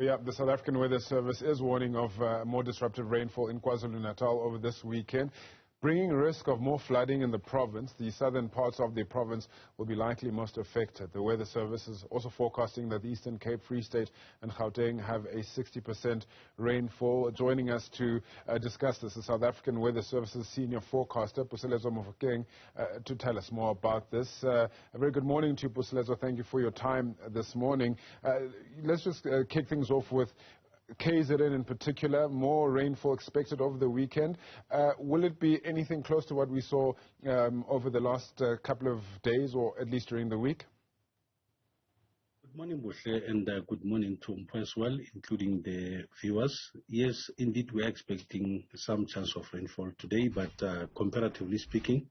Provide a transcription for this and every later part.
Yeah, the South African Weather Service is warning of more disruptive rainfall in KwaZulu-Natal over this weekend, bringing risk of more flooding in the province. The southern parts of the province will be likely most affected. The Weather Service is also forecasting that the Eastern Cape, Free State and Gauteng have a 60% rainfall. Joining us to discuss this, the South African Weather Service's senior forecaster, Puseletso Mofokeng, to tell us more about this. A very good morning to you, Puseletso. Thank you for your time this morning. Let's just kick things off with KZN in particular, more rainfall expected over the weekend. Will it be anything close to what we saw over the last couple of days, or at least during the week? Good morning, Bushle, and good morning to Mpo as well, including the viewers. Yes, indeed, we are expecting some chance of rainfall today, but comparatively speaking,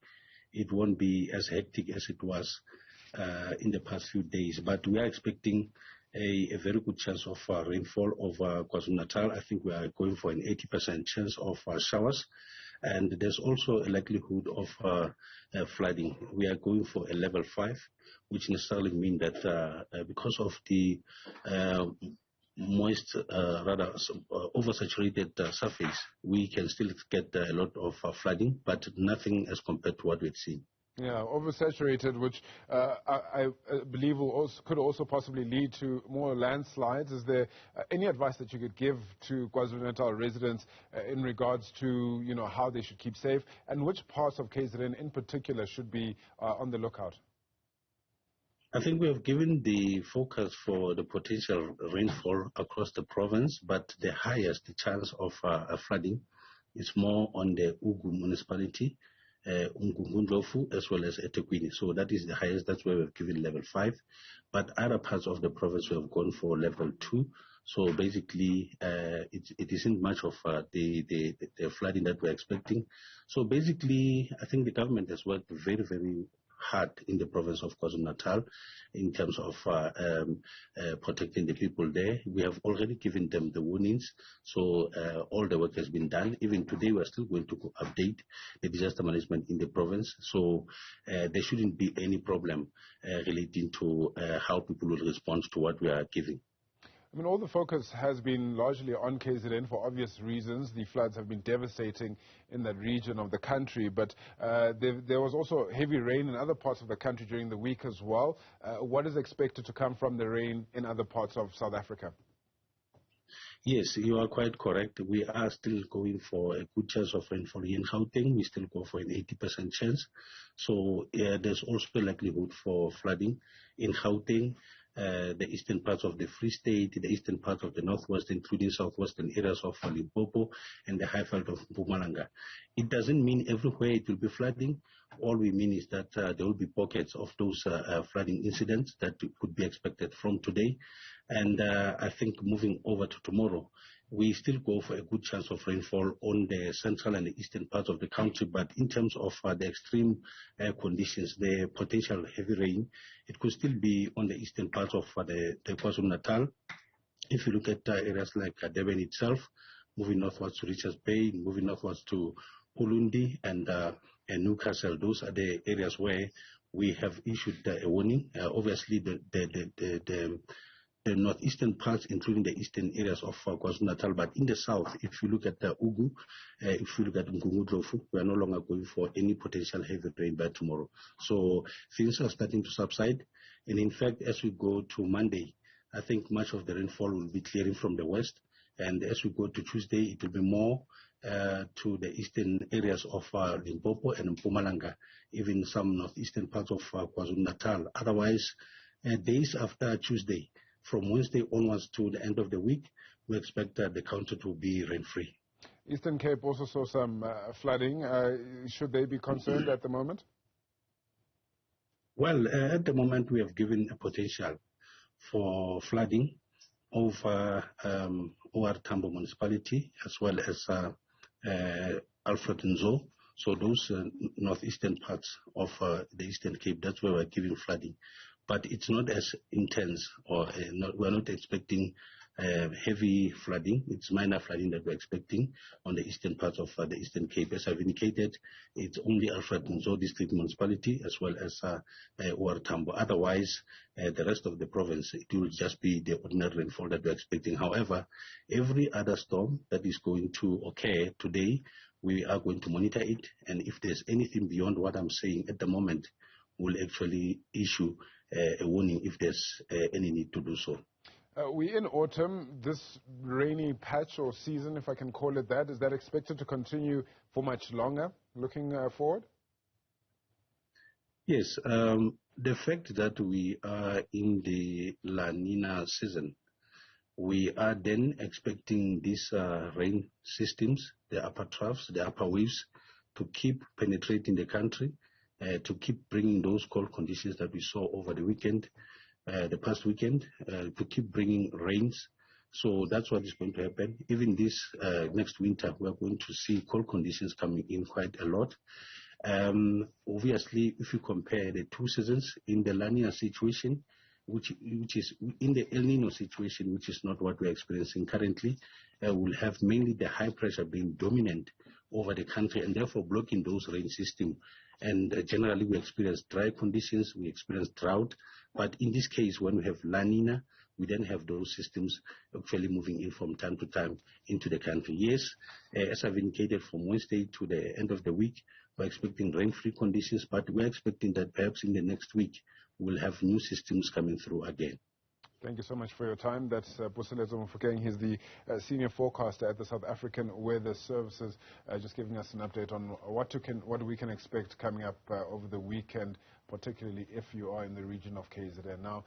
it won't be as hectic as it was in the past few days. But we are expecting a very good chance of rainfall over KwaZulu-Natal. I think we are going for an 80% chance of showers, and there's also a likelihood of flooding. We are going for a level 5, which necessarily means that because of the moist, rather oversaturated surface, we can still get a lot of flooding, but nothing as compared to what we've seen. Yeah, oversaturated, which I believe could also possibly lead to more landslides. Is there any advice that you could give to KwaZulu-Natal residents in regards to, how they should keep safe, and which parts of KZN in particular should be on the lookout? I think we have given the focus for the potential rainfall across the province, but the highest chance of flooding is more on the Ugu municipality, Umgungundlovu, as well as eThekwini. So that is the highest. That's where we've given level 5. But other parts of the province we have gone for level 2. So basically, it isn't much of the flooding that we're expecting. So basically, I think the government has worked very, very hard in the province of KwaZulu-Natal in terms of protecting the people there. We have already given them the warnings, so all the work has been done. Even today, we are still going to update the disaster management in the province, so there shouldn't be any problem relating to how people will respond to what we are giving. I mean, all the focus has been largely on KZN for obvious reasons. The floods have been devastating in that region of the country, but there was also heavy rain in other parts of the country during the week as well. What is expected to come from the rain in other parts of South Africa? Yes, you are quite correct. We are still going for a good chance of rainfall in Gauteng. We still go for an 80% chance. So there's also a likelihood for flooding in Gauteng, the eastern parts of the Free State, the eastern part of the northwest, including southwestern areas of Limpopo and the highveld of Mpumalanga. It doesn't mean everywhere it will be flooding. All we mean is that there will be pockets of those flooding incidents that could be expected from today. And I think moving over to tomorrow, we still go for a good chance of rainfall on the central and the eastern parts of the country. But in terms of the extreme conditions, the potential heavy rain, it could still be on the eastern parts of the KwaZulu-Natal. If you look at areas like Durban itself, moving northwards to Richards Bay, moving northwards to Ulundi and Newcastle, those are the areas where we have issued a warning. Obviously, the northeastern parts, including the eastern areas of KwaZulu-Natal, but in the south, if you look at Ugu, if you look at Umgungundlovu, we are no longer going for any potential heavy rain by tomorrow. So things are starting to subside, and in fact, as we go to Monday, I think much of the rainfall will be clearing from the west, and as we go to Tuesday, it will be more to the eastern areas of Limpopo and Mpumalanga, even some northeastern parts of KwaZulu-Natal. Otherwise, days after Tuesday, from Wednesday onwards to the end of the week, we expect the country to be rain-free. Eastern Cape also saw some flooding. Should they be concerned at the moment? Well, at the moment, we have given a potential for flooding over OR Tambo municipality as well as Alfred Nzo. So those northeastern parts of the Eastern Cape, that's where we're giving flooding. But it's not as intense, or we're not expecting heavy flooding. It's minor flooding that we're expecting on the eastern parts of the Eastern Cape. As I've indicated, it's only Alfred Nzo District Municipality as well as OR Tambo. Otherwise, the rest of the province, it will just be the ordinary rainfall that we're expecting. However, every other storm that is going to occur today, we are going to monitor it, and if there's anything beyond what I'm saying at the moment, we'll actually issue a warning if there's any need to do so. We're in autumn. This rainy patch or season, if I can call it that, is that expected to continue for much longer, looking forward? Yes. The fact that we are in the La Nina season, we are then expecting these rain systems, the upper troughs, the upper waves, to keep penetrating the country, to keep bringing those cold conditions that we saw over the weekend, the past weekend, to keep bringing rains. So that's what is going to happen. Even this next winter, we are going to see cold conditions coming in quite a lot. Obviously, if you compare the two seasons in the La Nina situation, which is in the El Nino situation, which is not what we're experiencing currently, will have mainly the high pressure being dominant over the country and therefore blocking those rain systems. And generally we experience dry conditions, we experience drought. But in this case, when we have La Nina, we then have those systems actually moving in from time to time into the country. Yes, as I've indicated, from Wednesday to the end of the week, we're expecting rain-free conditions, but we're expecting that perhaps in the next week, we'll have new systems coming through again. Thank you so much for your time. That's Puseletso Mofokeng. He's the senior forecaster at the South African Weather Services, just giving us an update on what we can expect coming up over the weekend, particularly if you are in the region of KZN. Now,